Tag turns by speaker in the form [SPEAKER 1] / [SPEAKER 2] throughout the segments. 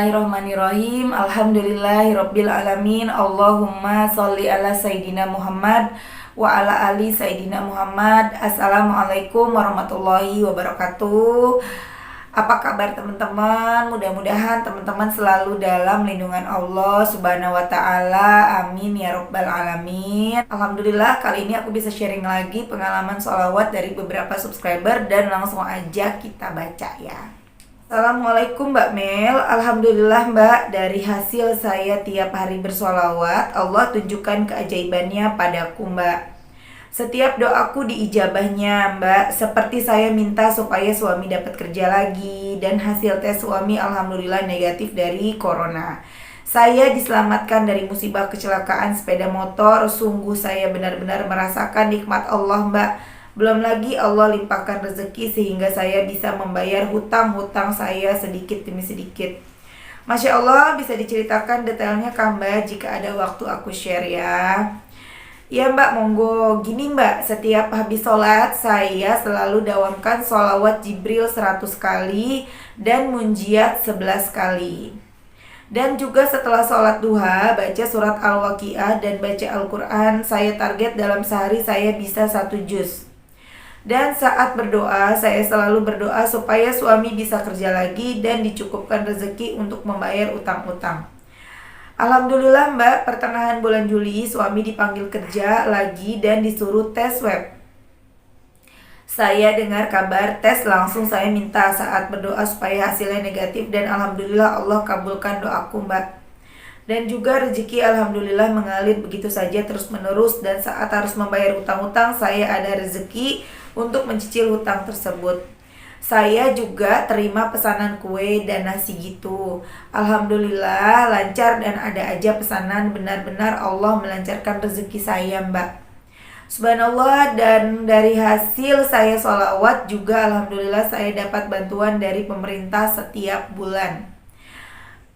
[SPEAKER 1] Bismillahirrahmanirrahim. Alhamdulillahirabbil alamin. Allahumma sholli ala sayidina Muhammad wa ala ali sayidina Muhammad. Assalamualaikum warahmatullahi wabarakatuh. Apa kabar teman-teman? Mudah-mudahan teman-teman selalu dalam lindungan Allah Subhanahu wa taala. Amin ya rabbal alamin. Alhamdulillah, kali ini aku bisa sharing lagi pengalaman sholawat dari beberapa subscriber dan langsung aja kita baca ya. Assalamualaikum Mbak Mel. Alhamdulillah Mbak, dari hasil saya tiap hari bersholawat, Allah tunjukkan keajaibannya padaku Mbak. Setiap doaku diijabahnya Mbak, seperti saya minta supaya suami dapat kerja lagi, dan hasil tes suami alhamdulillah negatif dari corona. Saya diselamatkan dari musibah kecelakaan sepeda motor. Sungguh saya benar-benar merasakan nikmat Allah Mbak. Belum lagi Allah limpahkan rezeki sehingga saya bisa membayar hutang-hutang saya sedikit demi sedikit. Masya Allah, bisa diceritakan detailnya Kak Mbak jika ada waktu aku share ya. Ya Mbak, monggo. Gini Mbak, setiap habis sholat saya selalu dawamkan sholawat Jibril 100 kali dan munjiat 11 kali. Dan juga setelah sholat duha, baca surat Al-Waqiah dan baca Al-Quran. Saya target dalam sehari saya bisa 1 juz. Dan saat berdoa, saya selalu berdoa supaya suami bisa kerja lagi dan dicukupkan rezeki untuk membayar utang-utang. Alhamdulillah Mbak, pertengahan bulan Juli suami dipanggil kerja lagi dan disuruh tes web. Saya dengar kabar tes, langsung saya minta saat berdoa supaya hasilnya negatif dan alhamdulillah Allah kabulkan doaku Mbak. Dan juga rezeki alhamdulillah mengalir begitu saja terus menerus, dan saat harus membayar utang-utang saya ada rezeki untuk mencicil hutang tersebut. Saya juga terima pesanan kue dan nasi gitu. Alhamdulillah lancar dan ada aja pesanan, benar-benar Allah melancarkan rezeki saya Mbak. Subhanallah, dan dari hasil saya sholawat juga alhamdulillah saya dapat bantuan dari pemerintah setiap bulan.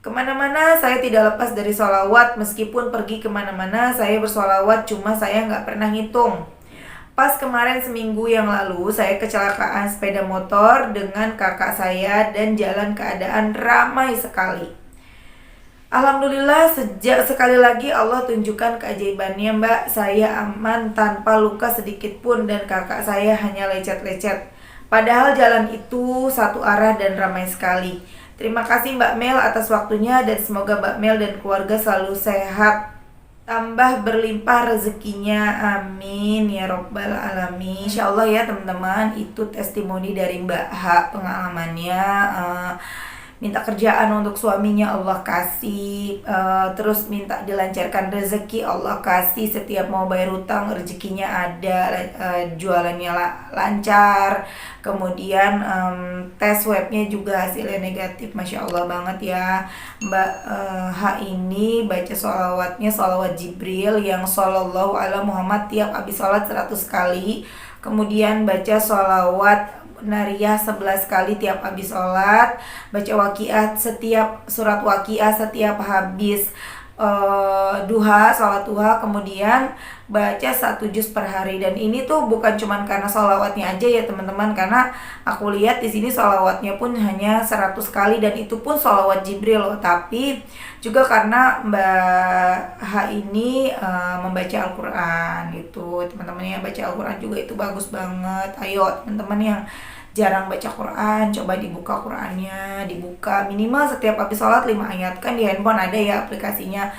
[SPEAKER 1] Kemana-mana saya tidak lepas dari sholawat, meskipun pergi kemana-mana saya bersholawat, cuma saya nggak pernah ngitung. Pas kemarin seminggu yang lalu saya kecelakaan sepeda motor dengan kakak saya dan jalan keadaan ramai sekali. Alhamdulillah sekali lagi Allah tunjukkan keajaibannya Mbak. Saya aman tanpa luka sedikit pun dan kakak saya hanya lecet-lecet. Padahal jalan itu satu arah dan ramai sekali. Terima kasih Mbak Mel atas waktunya dan semoga Mbak Mel dan keluarga selalu sehat, tambah berlimpah rezekinya, amin ya robbal alamin. Insya Allah ya teman-teman, itu testimoni dari Mbak H, pengalamannya. Minta kerjaan untuk suaminya Allah kasih, terus minta dilancarkan rezeki Allah kasih, setiap mau bayar utang rezekinya ada, jualannya lancar, kemudian tes webnya juga hasilnya negatif. Masya Allah banget ya Mbak H ini baca sholawatnya sholawat Jibril yang Shallallahu ala Muhammad tiap habis sholat 100 kali, kemudian baca sholawat Nariyah 11 kali tiap habis sholat, baca waqiah setiap surat waqiah setiap habis duha, sholat duha, kemudian baca 1 juz per hari. Dan ini tuh bukan cuman karena sholawatnya aja ya teman-teman, karena aku lihat di sini sholawatnya pun hanya 100 kali dan itu pun sholawat Jibril loh, tapi juga karena Mbak H ini membaca Al-Quran gitu teman-teman ya. Baca Al-Quran juga itu bagus banget. Ayo teman-teman yang jarang baca Quran, coba dibuka Qurannya, dibuka minimal setiap habis sholat 5 ayat. Kan di handphone ada ya aplikasinya,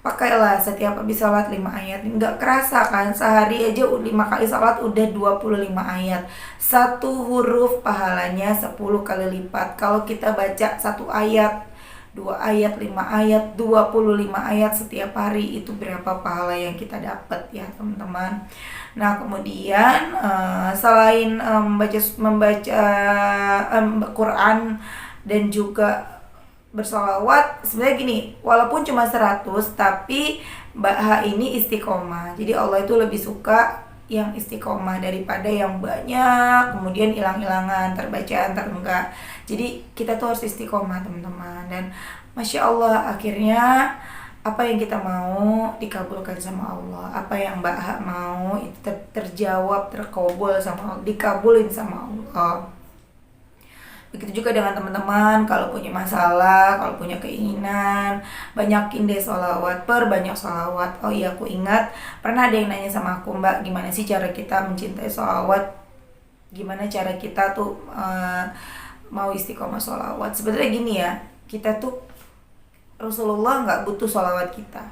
[SPEAKER 1] pakailah setiap habis sholat 5 ayat. Nggak kerasa kan, sehari aja 5 kali sholat udah 25 ayat. Satu huruf pahalanya 10 kali lipat. Kalau kita baca 1 ayat, 2 ayat, 5 ayat, 25 ayat setiap hari, itu berapa pahala yang kita dapat ya teman-teman. Nah kemudian selain membaca Quran dan juga bersholawat, sebenarnya gini, walaupun cuma 100 tapi Mbak H ini istiqomah. Jadi Allah itu lebih suka yang istiqomah daripada yang banyak kemudian hilang-hilangan, terbaca enggak. Jadi kita tuh harus istiqomah teman-teman. Dan Masya Allah, akhirnya apa yang kita mau dikabulkan sama Allah. Apa yang Mbak H mau itu terjawab, terkabul sama Allah, dikabulin sama Allah. Begitu juga dengan teman-teman, kalau punya masalah, kalau punya keinginan, banyakin deh sholawat, perbanyak sholawat. Oh iya, aku ingat pernah ada yang nanya sama aku, Mbak, gimana sih cara kita mencintai sholawat? Gimana cara kita tuh mau istiqomah sholawat? Sebenarnya gini ya, kita tuh Rasulullah nggak butuh sholawat kita.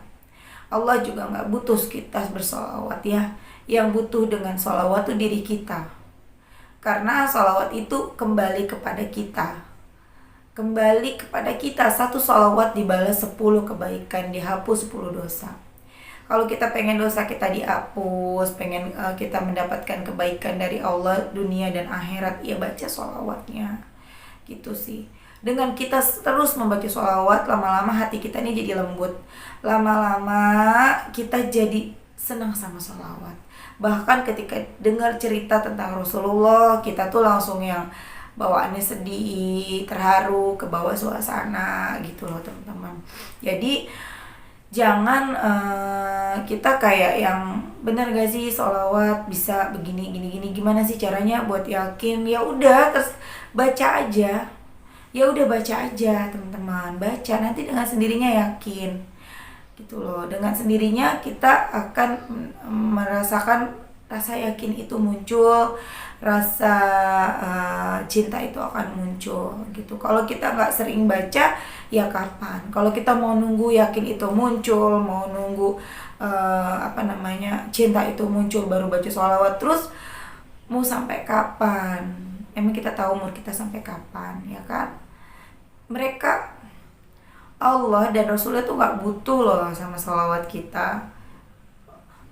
[SPEAKER 1] Allah juga nggak butuh kita bersolawat ya. Yang butuh dengan solawat tuh diri kita. Karena solawat itu kembali kepada kita. Kembali kepada kita. Satu solawat dibalas 10 kebaikan, dihapus 10 dosa. Kalau kita pengen dosa kita dihapus, pengen kita mendapatkan kebaikan dari Allah dunia dan akhirat, ya baca solawatnya. Gitu sih. Dengan kita terus membaca sholawat, lama-lama hati kita ini jadi lembut. Lama-lama kita jadi senang sama sholawat. Bahkan ketika dengar cerita tentang Rasulullah, kita tuh langsung yang bawaannya sedih, terharu, ke bawah suasana gitu loh teman-teman. Jadi jangan kita kayak yang benar gak sih sholawat bisa begini gini gimana sih caranya buat yakin? Ya udah terus baca aja. Ya udah baca aja teman-teman, baca nanti dengan sendirinya yakin gitu loh. Dengan sendirinya kita akan merasakan rasa yakin itu muncul, rasa cinta itu akan muncul gitu. Kalau kita nggak sering baca, ya kapan? Kalau kita mau nunggu yakin itu muncul, mau nunggu cinta itu muncul baru baca sholawat terus, mau sampai kapan? Emang kita tahu umur kita sampai kapan, ya kan? Mereka, Allah dan Rasulnya tuh gak butuh loh sama sholawat kita.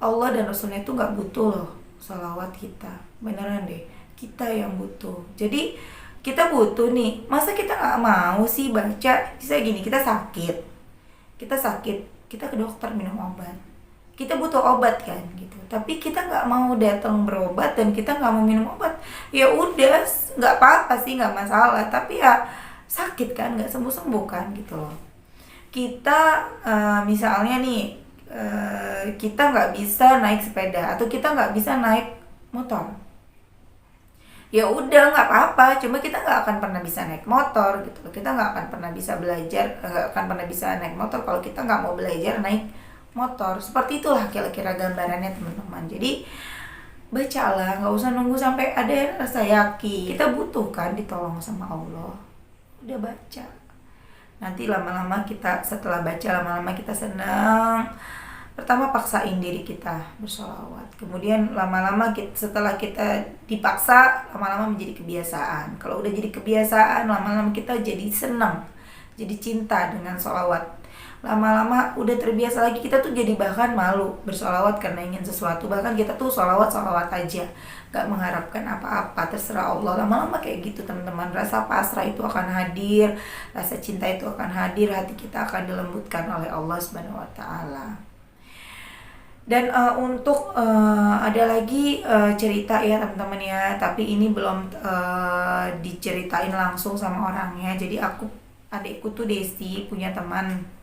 [SPEAKER 1] Allah dan Rasulnya tuh gak butuh loh sholawat kita. Beneran deh, kita yang butuh. Jadi kita butuh nih, masa kita gak mau sih baca? Misalnya gini, kita sakit, kita ke dokter minum obat. Kita butuh obat kan gitu, tapi kita nggak mau datang berobat dan kita nggak mau minum obat. Ya udah, nggak apa-apa sih, nggak masalah, tapi ya sakit kan, nggak sembuh-sembuh kan gitu loh. Kita misalnya nih kita nggak bisa naik sepeda atau kita nggak bisa naik motor. Ya udah nggak apa-apa, cuma kita nggak akan pernah bisa naik motor gitu loh. Kita nggak akan pernah bisa belajar, nggak akan pernah bisa naik motor kalau kita nggak mau belajar naik motor. Seperti itulah kira-kira gambarannya teman-teman. Jadi bacalah, nggak usah nunggu sampai ada rasa yakin. Kita butuhkan ditolong sama Allah. Udah baca. Nanti lama-lama kita setelah baca lama-lama kita senang. Pertama paksain diri kita bersolawat. Kemudian lama-lama setelah kita dipaksa, lama-lama menjadi kebiasaan. Kalau udah jadi kebiasaan, lama-lama kita jadi senang, jadi cinta dengan solawat. Lama-lama udah terbiasa lagi, kita tuh jadi bahkan malu bersolawat karena ingin sesuatu. Bahkan kita tuh solawat aja, gak mengharapkan apa-apa, terserah Allah. Lama-lama kayak gitu teman-teman, rasa pasrah itu akan hadir, rasa cinta itu akan hadir, hati kita akan dilembutkan oleh Allah Subhanahu wa Ta'ala. Dan untuk ada lagi cerita ya teman-teman ya, tapi ini belum diceritain langsung sama orangnya. Jadi adikku tuh Desi punya teman.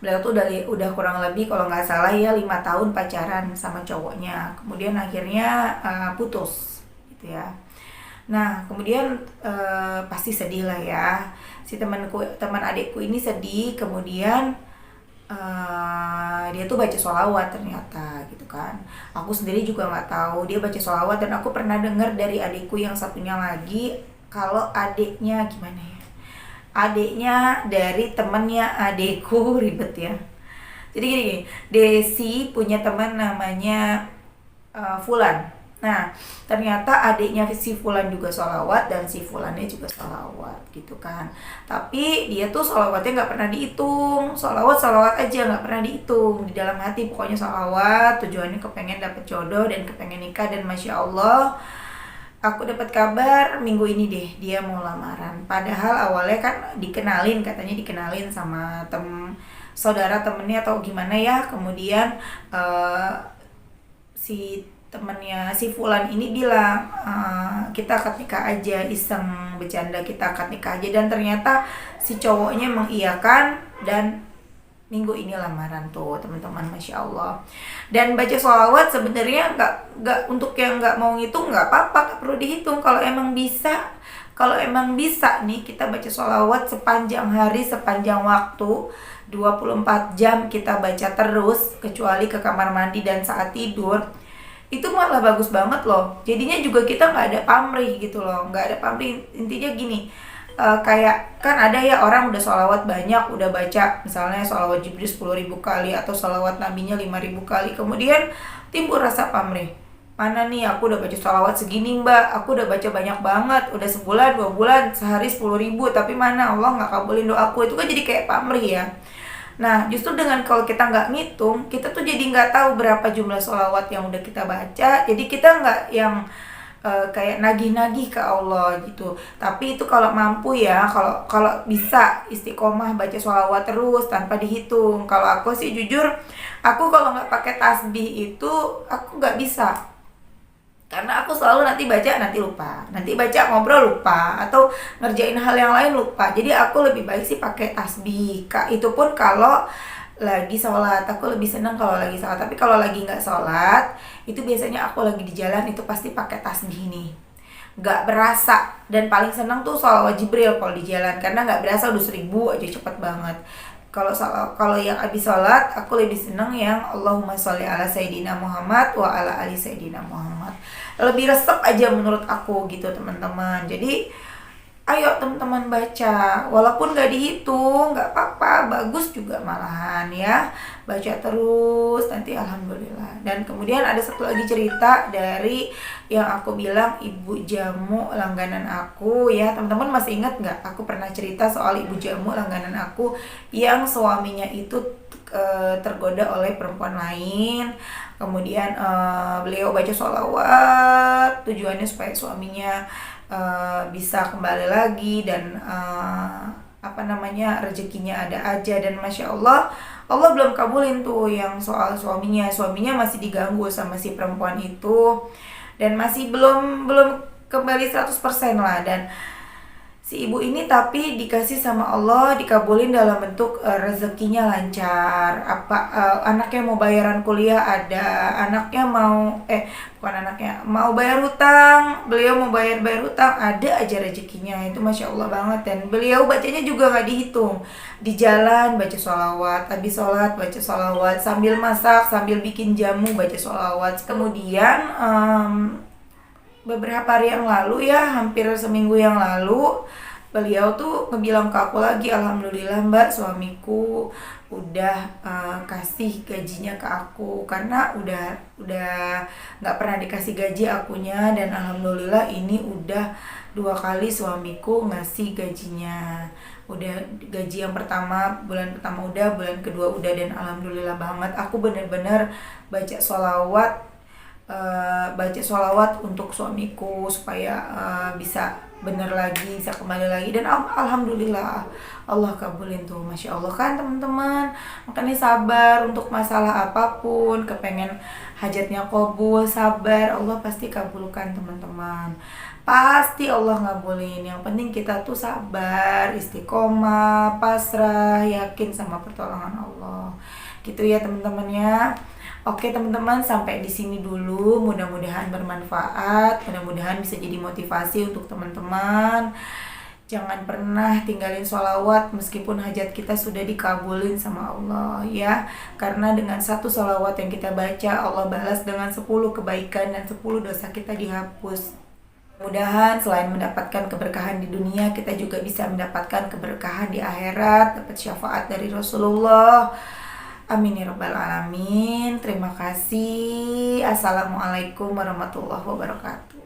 [SPEAKER 1] Beliau tuh udah kurang lebih kalau nggak salah ya 5 tahun pacaran sama cowoknya. Kemudian akhirnya putus gitu ya. Nah kemudian pasti sedih lah ya. Si teman adikku ini sedih. Kemudian dia tuh baca sholawat ternyata gitu kan. Aku sendiri juga nggak tahu dia baca sholawat, dan aku pernah dengar dari adikku yang satunya lagi kalau adiknya gimana ya, adiknya dari temennya adikku ribet ya. Jadi gini, Desi punya teman namanya Fulan. Nah ternyata adiknya si Fulan juga sholawat dan si Fulannya juga sholawat gitu kan. Tapi dia tuh sholawatnya nggak pernah dihitung, sholawat aja nggak pernah dihitung. Di dalam hati pokoknya sholawat, tujuannya kepengen dapet jodoh dan kepengen nikah. Dan Masya Allah, aku dapat kabar minggu ini deh dia mau lamaran. Padahal awalnya kan katanya dikenalin sama saudara temennya atau gimana ya. Kemudian si temennya si Fulan ini bilang kita akad nikah aja, iseng bercanda, kita akad nikah aja. Dan ternyata si cowoknya mengiyakan dan minggu ini lamaran tuh teman-teman, Masya Allah. Dan baca sholawat sebenarnya nggak untuk yang nggak mau ngitung nggak apa-apa, nggak perlu dihitung. Kalau emang bisa, Kalau emang bisa nih kita baca sholawat sepanjang hari, sepanjang waktu, 24 jam kita baca terus, kecuali ke kamar mandi dan saat tidur, itu malah bagus banget loh. Jadinya juga kita nggak ada pamrih gitu loh, nggak ada pamrih. Intinya gini, kayak kan ada ya orang udah sholawat banyak, udah baca misalnya sholawat Jibril 10.000 kali atau sholawat nabinya 5.000 kali, kemudian timbul rasa pamrih. Mana nih, aku udah baca sholawat segini mbak, aku udah baca banyak banget, udah sebulan, 2 bulan, sehari 10.000, tapi mana Allah nggak kabulin doaku. Itu kan jadi kayak pamrih ya. Nah, justru dengan kalau kita nggak ngitung, kita tuh jadi nggak tahu berapa jumlah sholawat yang udah kita baca. Jadi kita nggak yang kayak nagih-nagih ke Allah gitu. Tapi itu kalau mampu ya, kalau bisa istiqomah baca sholawat terus tanpa dihitung. Kalau aku sih jujur, aku kalau nggak pakai tasbih itu aku nggak bisa. Karena aku selalu nanti baca nanti lupa, nanti baca ngobrol lupa, atau ngerjain hal yang lain lupa. Jadi aku lebih baik sih pakai tasbih. Kak, itu pun kalau lagi sholat, aku lebih senang kalau lagi sholat. Tapi kalau lagi nggak sholat, itu biasanya aku lagi di jalan itu pasti pakai tasbih nih. Nggak berasa, dan paling senang tuh sholawat Jibril kalau di jalan, karena nggak berasa udah 1.000 aja, cepet banget. Kalau yang habis sholat, aku lebih seneng yang Allahumma sholli ala Sayyidina Muhammad wa ala ali Sayyidina Muhammad. Lebih resep aja menurut aku gitu teman-teman. Jadi ayo teman-teman baca, walaupun gak dihitung gak apa-apa, bagus juga malahan ya. Baca terus, nanti alhamdulillah. Dan kemudian ada satu lagi cerita dari yang aku bilang ibu jamu langganan aku ya. Teman-teman masih ingat gak? Aku pernah cerita soal ibu jamu langganan aku yang suaminya itu tergoda oleh perempuan lain. Kemudian beliau baca sholawat, tujuannya supaya suaminya bisa kembali lagi dan rezekinya ada aja. Dan masya Allah, Allah belum kabulin tuh yang soal suaminya masih diganggu sama si perempuan itu, dan masih belum kembali 100% lah. Dan si ibu ini tapi dikasih sama Allah, dikabulin dalam bentuk rezekinya lancar. Anaknya mau bayaran kuliah ada, anaknya mau bayar hutang, beliau mau bayar hutang, ada aja rezekinya. Itu masya Allah banget. Dan beliau bacanya juga nggak dihitung, di jalan baca sholawat, habis sholat baca sholawat, sambil masak, sambil bikin jamu baca sholawat. Kemudian beberapa hari yang lalu ya, hampir seminggu yang lalu, beliau tuh ngebilang ke aku lagi, alhamdulillah mbak, suamiku udah kasih gajinya ke aku, karena udah nggak pernah dikasih gaji akunya. Dan alhamdulillah ini udah 2 kali suamiku ngasih gajinya. Udah gaji yang pertama, bulan pertama udah, bulan kedua udah, dan alhamdulillah banget. Aku bener-bener baca sholawat untuk suamiku supaya bisa bener lagi, bisa kembali lagi. Dan alhamdulillah Allah kabulin tuh, masya Allah kan teman-teman. Makanya sabar untuk masalah apapun, kepengen hajatnya kabul, sabar, Allah pasti kabulkan teman-teman. Pasti Allah ngabulin. Yang penting kita tuh sabar, istiqomah, pasrah, yakin sama pertolongan Allah. Gitu ya teman-teman ya. Oke teman-teman, sampai di sini dulu. Mudah-mudahan bermanfaat, mudah-mudahan bisa jadi motivasi untuk teman-teman. Jangan pernah tinggalin sholawat meskipun hajat kita sudah dikabulin sama Allah ya. Karena dengan 1 sholawat yang kita baca, Allah balas dengan 10 kebaikan dan 10 dosa kita dihapus. Mudah-mudahan selain mendapatkan keberkahan di dunia, kita juga bisa mendapatkan keberkahan di akhirat, dapat syafaat dari Rasulullah. Amin ya rabbal alamin. Terima kasih. Assalamualaikum warahmatullahi wabarakatuh.